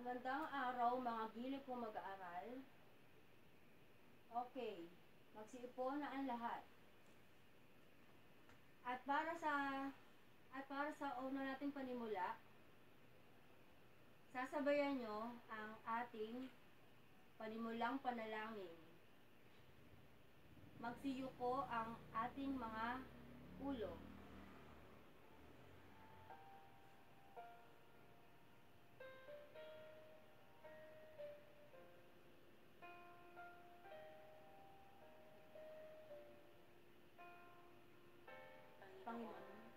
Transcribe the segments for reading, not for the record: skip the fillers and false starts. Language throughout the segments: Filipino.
Magandang araw mga giliw kong mag-aaral. Okay, magsiipon na ang lahat. At para sa una nating panimula, sasabayan nyo ang ating panimulang panalangin. Magsiyuko ang ating mga ulo. Panginoon,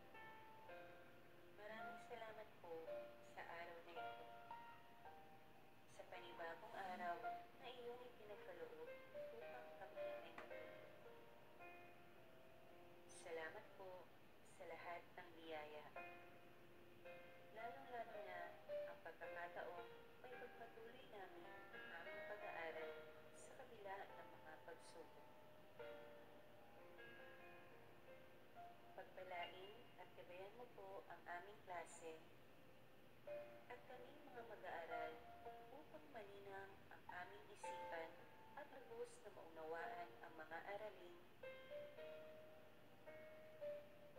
maraming salamat po sa araw na ito, sa panibagong araw na iyong ipinagkaloob upang kami ay matuto. Salamat po sa lahat ng biyaya, lalong-lalo na ang pagkakataong may pagpatuloy namin ang aming pag-aaral sa kabila ng mga pagsubok. Pagpalain at gabayan mo po ang aming klase at kaming mga mag-aaral upang malinang ang aming isipan at lubos na maunawaan ang mga aralin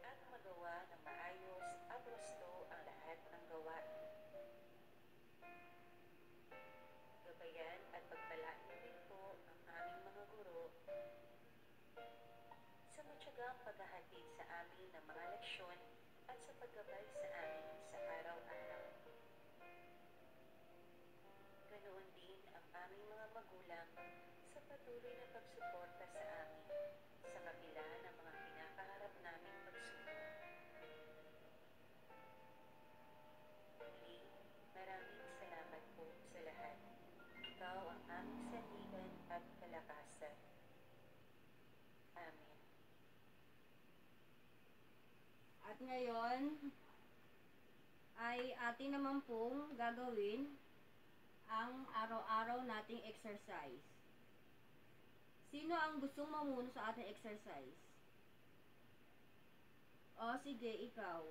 at magawa ng maayos at wasto ang lahat ng gawain. Gabayan at pagpalain mo din po ang aming mga guro sa matyagang paghahatid sa amin ng mga leksyon at sa paggabay sa amin sa araw-araw. Ganoon din ang aming mga magulang sa patuloy na pagsuporta sa amin sa kabila ng mga kinakaharap naming pagsubok. Muli, maraming salamat po sa lahat. Ikaw ang aming sandigan at kalakasan. Amen. at ngayon ay atin naman pong gagawin ang araw-araw nating exercise. Sino ang gustong mamuno sa ating exercise? O sige, ikaw.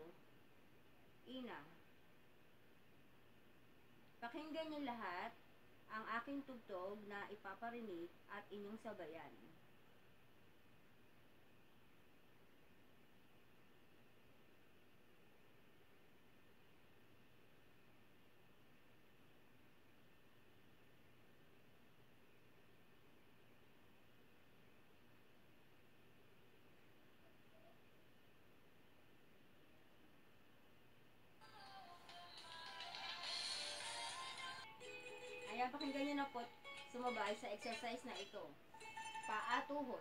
Ina. Pakinggan niyo lahat ang aking tugtog na ipaparinig at inyong sabayan. Ayan, pakinggan niyo na po sumabay sa exercise na ito. Paa, tuhod.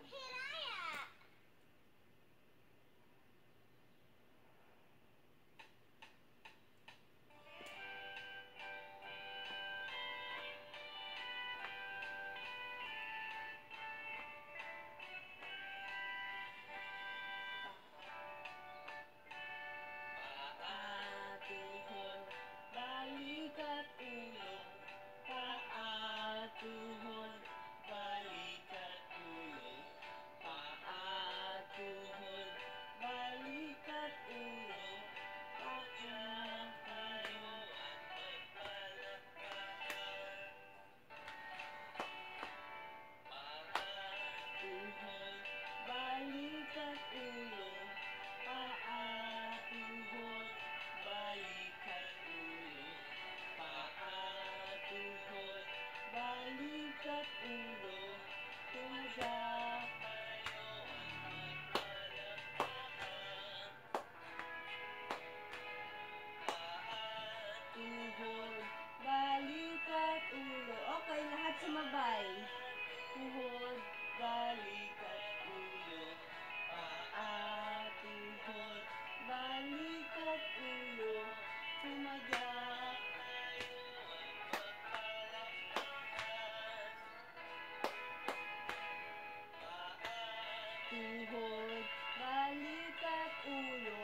Paa, tuhod, balikat, ulo. Paa, tuhod, balikat, ulo. Paa, tuhod, balikat, ulo. Paa, tuhod, tuhod, balikat, ulo. Paa, tuhod, balikat, ulo. Paa, tuhod, balikat, ulo. Tumagak. Tuhod, balikat, ulo. Okay, lahat sumabay. Tuhod, balikat, ulo. Paa, tuhod, balikat, ulo. Tumagak. Tuhod, balikat, ulo.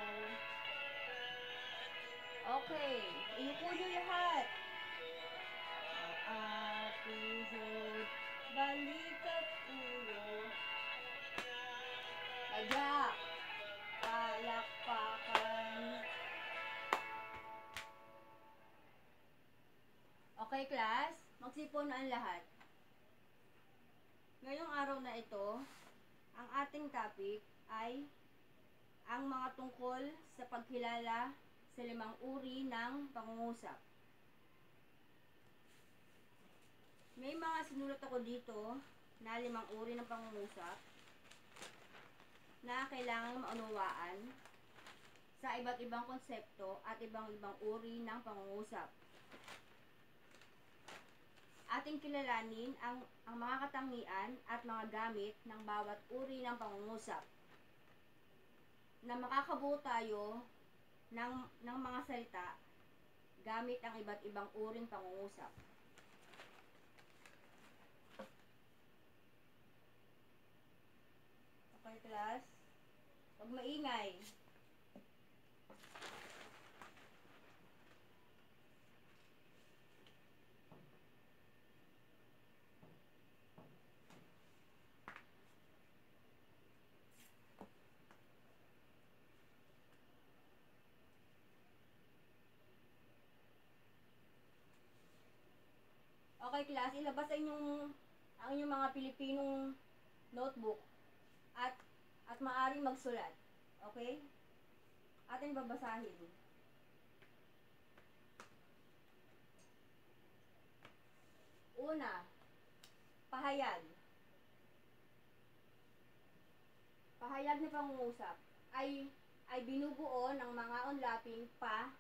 Okay, iupo nyo lahat. Paa, tuhod, balikat, ulo. Tagak. Palakpakan. Okay, class? Magsipon ang lahat. Ngayong araw na ito, ang ating topic ay ang mga tungkol sa pagkilala sa 5 uri ng pangungusap. May mga sinulat ako dito na 5 uri ng pangungusap na kailangang maunawaan sa iba't ibang konsepto at ibang uri ng pangungusap. Ating kilalanin ang mga katangian at mga gamit ng bawat uri ng pangungusap na makakabuo tayo ng mga salita gamit ang iba't ibang uring pangungusap. Okay, class? Huwag maingay. Okay, class, ilabas ang inyong mga Pilipinong notebook at maaring magsulat. Okay? Ating babasahin. Una, pahayag. Pahayag na pangungusap ay binubuo ng mga unlaping pa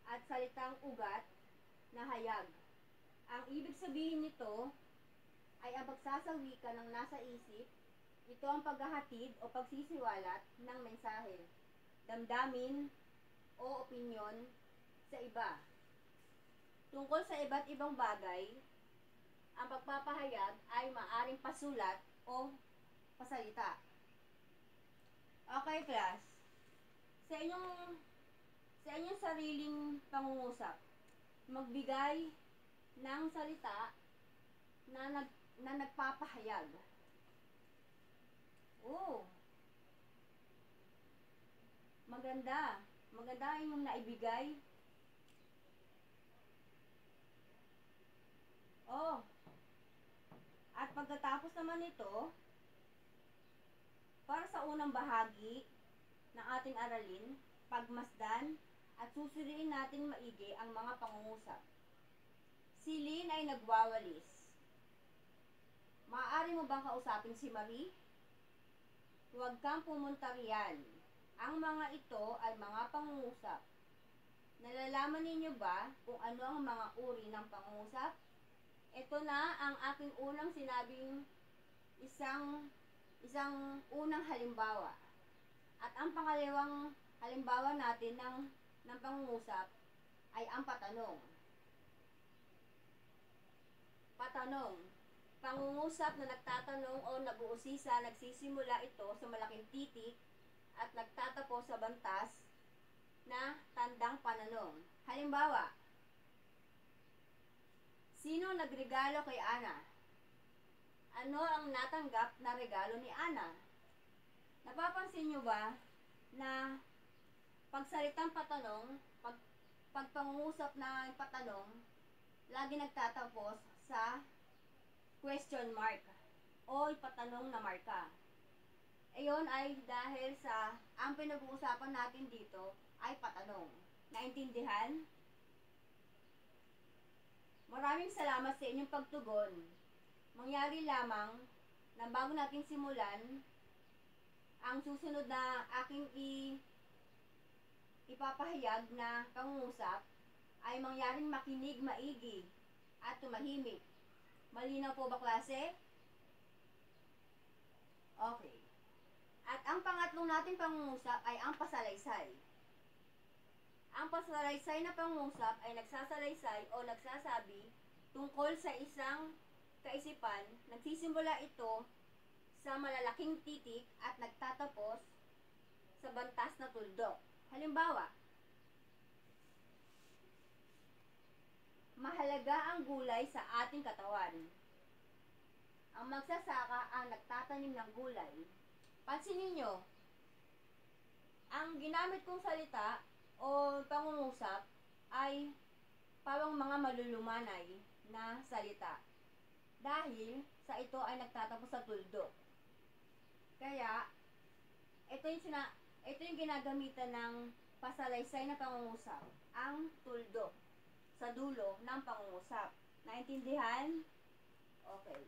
at salitang ugat na hayag. Ang ibig sabihin nito ay ang pagsasawi ka ng nasa isip. Ito ang paghahatid o pagsisiwalat ng mensahe, damdamin o opinyon sa iba. Tungkol sa iba't ibang bagay, ang pagpapahayag ay maaring pasulat o pasalita. Okay, class. Sa inyong sariling pangungusap, magbigay ng salita na nagpapahayag. Maganda. Maganda yung naibigay. At pagkatapos naman ito, para sa unang bahagi ng ating aralin, pagmasdan at susuriin natin maigi ang mga pangungusap. Si Lynn ay nagwawalis. Maaari mo bang kausapin si Marie? Huwag kang pumunta riyan. Ang mga ito ay mga pangungusap. Nalalaman ninyo ba kung ano ang mga uri ng pangungusap? Ito na ang aking unang sinabing isang unang halimbawa. At ang pangalawang halimbawa natin ng pangungusap ay ang patanong. Patanong. Pangungusap na nagtatanong o nag-uusisa, nagsisimula ito sa malaking titik at nagtatapos sa bantas na tandang pananong. Halimbawa, sino nagregalo kay Ana? Ano ang natanggap na regalo ni Ana? Napapansin nyo ba na pagsalitang patanong, pagpangungusap na patanong, lagi nagtatapos sa question mark o patanong na marka. Iyon ay dahil sa ang pinag-uusapan natin dito ay patanong. Naintindihan? Maraming salamat sa inyong pagtugon. Mangyari lamang na bago natin simulan, ang susunod na aking ipapahayag na pangungusap ay mangyaring makinig maigi at tumahimik. Malinaw po ba, klase? Okay. At ang pangatlong natin pangungusap ay ang pasalaysay. Ang pasalaysay na pangungusap ay nagsasalaysay o nagsasabi tungkol sa isang kaisipan. Nagsisimula ito sa malalaking titik at nagtatapos sa bantas na tuldok. Halimbawa, mahalaga ang gulay sa ating katawan. Ang magsasaka ang nagtatanim ng gulay. Pansinin nyo, ang ginamit kong salita o pangungusap ay parang mga malulumanay. na salita. Dahil sa ito ay nagtatapos sa tuldok. Kaya, ito yung ginagamitan ng pasalaysay na pangungusap, ang tuldok sa dulo ng pangungusap. Naintindihan? Okay.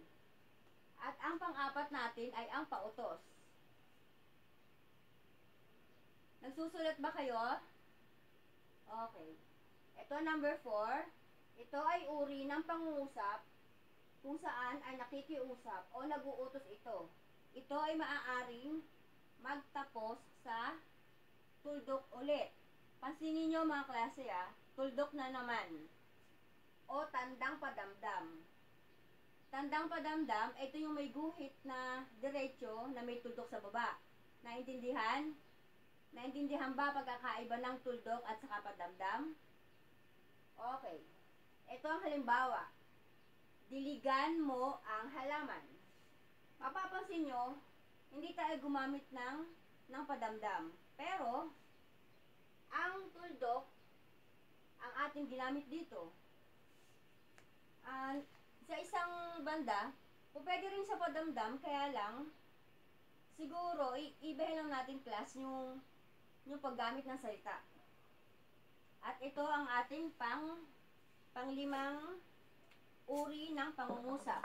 At ang pang-apat natin ay ang pautos. Nagsusulat ba kayo? Okay. Ito number 4. Ito ay uri ng pangungusap kung saan ay nakikiusap o nag-uutos ito. Ito ay maaaring magtapos sa tuldok ulit. Pansinin nyo mga klase tuldok na naman. O tandang padamdam. Tandang padamdam, ito yung may guhit na diretso na may tuldok sa baba. Naintindihan? Naintindihan ba pagkakaiba ng tuldok at saka padamdam? Okay. Ito ang halimbawa. Diligan mo ang halaman. Mapapansin nyo, hindi tayo gumamit ng padamdam. Pero, ang tuldok, ang ating ginamit dito. Sa isang banda, pwede rin sa padamdam, kaya lang, siguro, ibahin lang natin class yung paggamit ng salita. At ito ang ating panglimang uri ng pangungusap.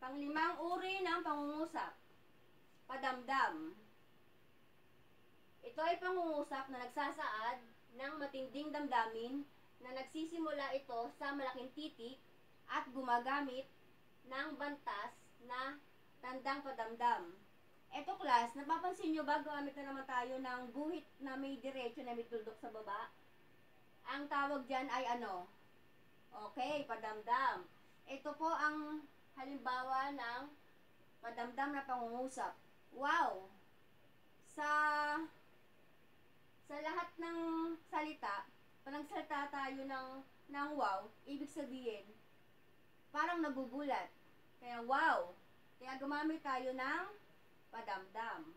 Panglimang uri ng pangungusap. Padamdam. Ito ay pangungusap na nagsasaad ng matinding damdamin na nagsisimula ito sa malaking titik at gumagamit ng bantas na tandang padamdam. Ito class, napapansin nyo ba gumamit na naman tayo ng guhit na may diretso na may tuldok sa baba? Ang tawag dyan ay ano? Okay, padamdam. Ito po ang halimbawa ng padamdam na pangungusap. Wow! Sa lahat ng salita, pag nagsalita tayo ng wow, ibig sabihin, parang nagugulat. Kaya wow! Kaya gumamit tayo ng padamdam.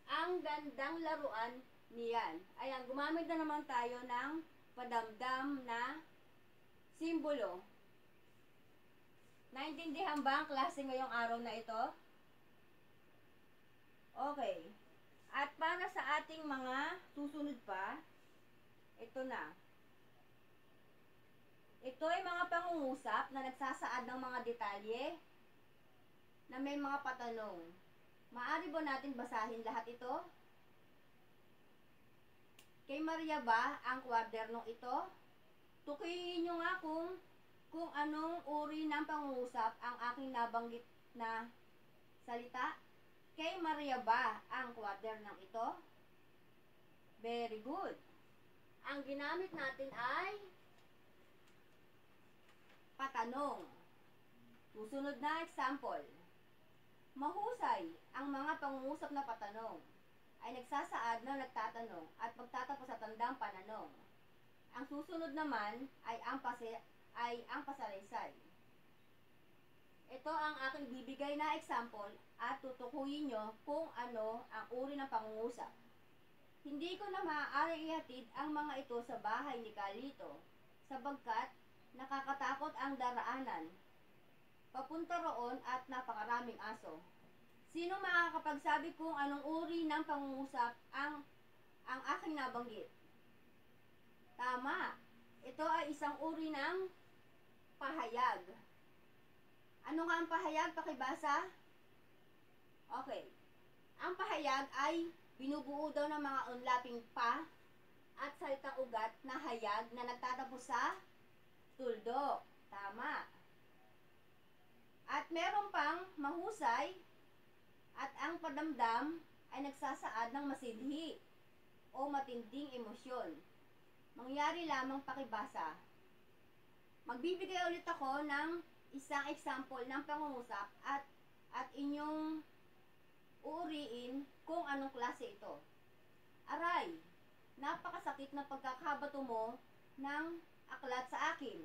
Ang gandang laruan niyan. Ayan, gumamit na naman tayo ng padamdam na simbolo. Naintindihan ba ang klase ngayong araw na ito? Okay. At para sa ating mga susunod pa, ito na. Ito ay mga pangungusap na nagsasaad ng mga detalye na may mga patanong. Maaari ba natin basahin lahat ito? Kay Maria ba ang kwadernong ito? Tukuyin nyo nga kung anong uri ng pangungusap ang aking nabanggit na salita. Kay Maria ba ang kwadernong ito? Very good. Ang ginamit natin ay patanong. Susunod na example. Mahusay ang mga pangungusap na patanong ay nagsasaad na nagtatanong at magtatapos sa tandang pananong. Ang susunod naman ay ang pasalaysay. Ito ang aking bibigay na example at tutukuyin nyo kung ano ang uri ng pangungusap. Hindi ko na maaari ihatid ang mga ito sa bahay ni Carlito sabagkat nakakatakot ang daraanan. Papunta roon at napakaraming aso. Sino makakapagsabi kung anong uri ng pangungusap ang aking nabanggit? Tama. Ito ay isang uri ng pahayag. Ano nga ang pahayag? Pakibasa. Okay. Ang pahayag ay binubuo daw ng mga unlaping pa at salitang ugat na hayag na nagtatapos sa tuldok. Tama. At meron pang mahusay at ang padamdam ay nagsasaad ng masidhi o matinding emosyon. Mangyari lamang pakibasa. Magbibigay ulit ako ng isang example ng pangungusap at inyong uuriin kung anong klase ito. Aray, napakasakit na pagkakabato mo ng aklat sa akin.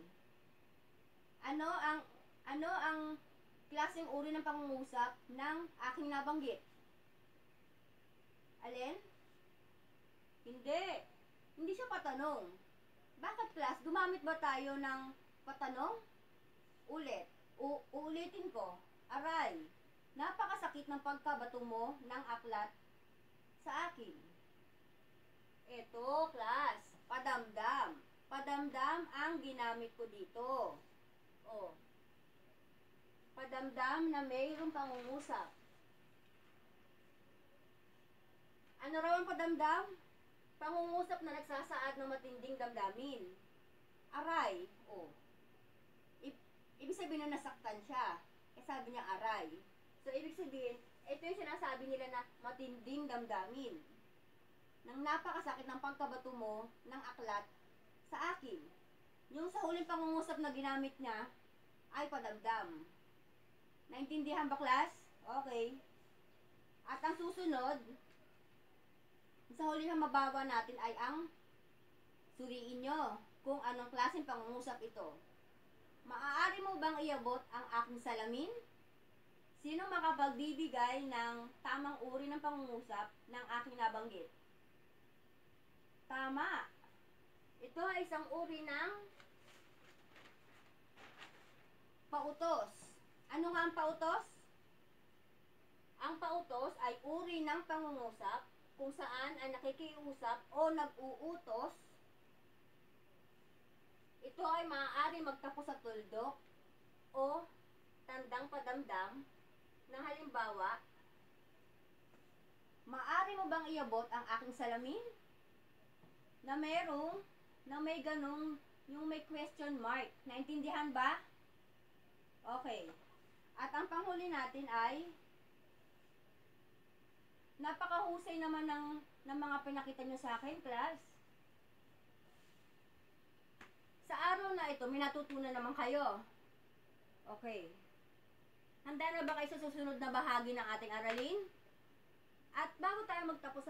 Ano ang klaseng uri ng pangungusap ng aking nabanggit? Alin? Hindi. Hindi siya patanong. Bakit class? Gumamit ba tayo ng patanong? Ulit. Uulitin ko. Aray. Napakasakit ng pagkabato mo ng aklat sa akin. Eto, class. Padamdam. Padamdam ang ginamit ko dito. Oh. Padamdam na mayroong pangungusap. Ano raw ang padamdam? Pangungusap na nagsasaad ng matinding damdamin. Aray. Oh. Ibig sabihin na nasaktan siya. Eh sabi niya aray. So ibig sabihin, ito yung sinasabi nila na matinding damdamin. Nang napakasakit ng pagkabato mo ng aklat sa akin. Yung sa huling pangungusap na ginamit niya ay padamdam. Naintindihan ba, class? Okay. At ang susunod, sa huli na mababa natin ay ang suriin nyo kung anong klaseng pangungusap ito. Maaari mo bang iabot ang aking salamin? Sino makapagbibigay ng tamang uri ng pangungusap ng aking nabanggit? Tama. Ito ay isang uri ng pautos. Ano nga ang pautos? Ang pautos ay uri ng pangungusap kung saan ay nakikiusap o nag-uutos. Ito ay maaari magtapos sa tuldok o tandang padamdam na halimbawa, maaari mo bang iabot ang aking salamin? Na may ganong, yung may question mark. Naintindihan ba? Okay. At ang panghuli natin ay napakahusay naman ng mga pinakita nyo sa akin, class. Sa araw na ito, may natutunan naman kayo. Okay. Handa na ba kayo sa susunod na bahagi ng ating aralin? At bago tayo magtapos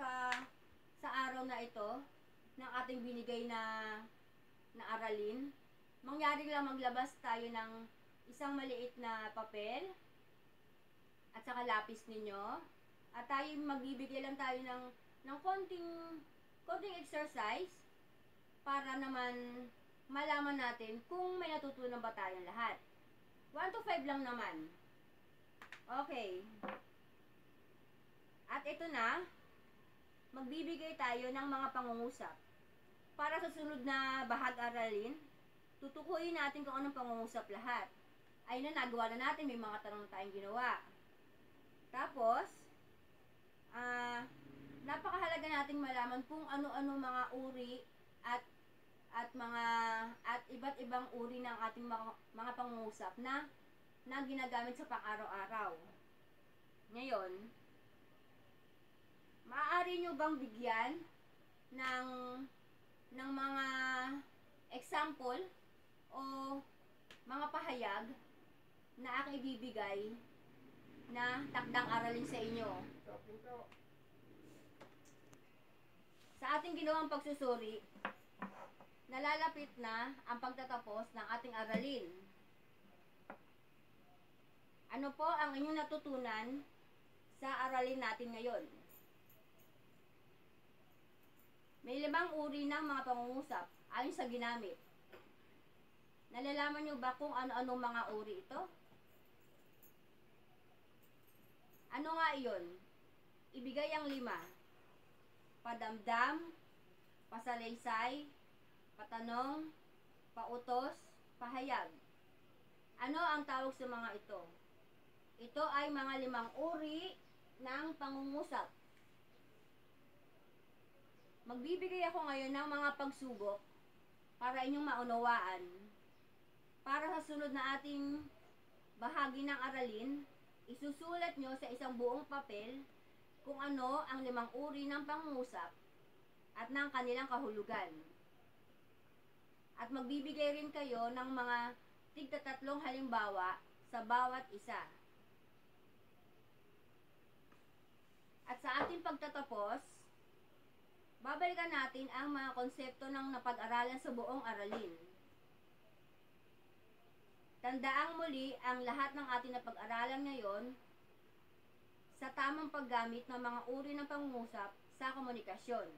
sa araw na ito, ng ating binigay na aralin, mangyari lang maglabas tayo ng isang maliit na papel at saka lapis ninyo. At tayo magbibigay lang tayo ng konting exercise para naman malaman natin kung may natutunan ba tayong lahat. 1 to 5 lang naman. Okay. At ito na, magbibigay tayo ng mga pangungusap. Para sa sunod na bahag-aralin, tutukuyin natin kung anong pangungusap lahat. Ay na, nagawa na natin, may mga tanong tayong ginawa. Tapos, napakahalaga nating malaman kung ano-ano mga uri at iba't ibang uri ng ating mga pangungusap na ginagamit sa pang-araw-araw. Ngayon, maaari nyo bang bigyan ng mga example o mga pahayag na aking ibibigay na takdang aralin sa inyo? Sa ating ginawang pagsusuri, nalalapit na ang pagtatapos ng ating aralin. Ano po ang inyong natutunan sa aralin natin ngayon? May 5 uri ng mga pangungusap ayon sa ginamit. Nalalaman nyo ba kung ano-ano mga uri ito? Ano nga iyon? Ibigay ang 5. Padamdam, pasalaysay, patanong, pautos, pahayag. Ano ang tawag sa mga ito? Ito ay mga 5 uri ng pangungusap. Magbibigay ako ngayon ng mga pagsubok para inyong maunawaan. Para sa sunod na ating bahagi ng aralin, isusulat nyo sa isang buong papel kung ano ang 5 uri ng pangungusap at ng kanilang kahulugan. At magbibigay rin kayo ng mga tig-3 halimbawa sa bawat isa. At sa ating pagtatapos, babalikan natin ang mga konsepto ng napag-aralan sa buong aralin. Tandaang muli ang lahat ng ating napag-aralan ngayon sa tamang paggamit ng mga uri ng pangungusap sa komunikasyon.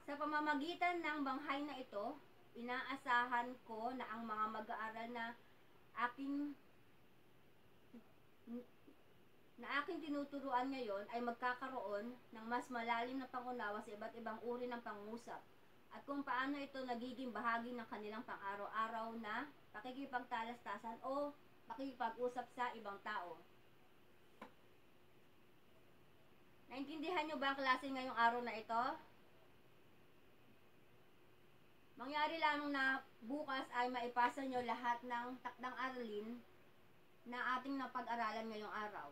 Sa pamamagitan ng banghay na ito, inaasahan ko na ang mga mag-aaral na aking tinuturuan ngayon ay magkakaroon ng mas malalim na pangunawa sa iba't ibang uri ng pangungusap at kung paano ito nagiging bahagi ng kanilang pang-araw-araw na pakikipagtalastasan o pakikipag-usap sa ibang tao. Naintindihan nyo ba ang klase ngayong araw na ito? Mangyari lamang na bukas ay maipasa nyo lahat ng takdang aralin na ating napag-aralan ngayong araw.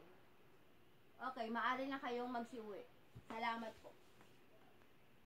Okay, maaari na kayong magsiuwi. Salamat po.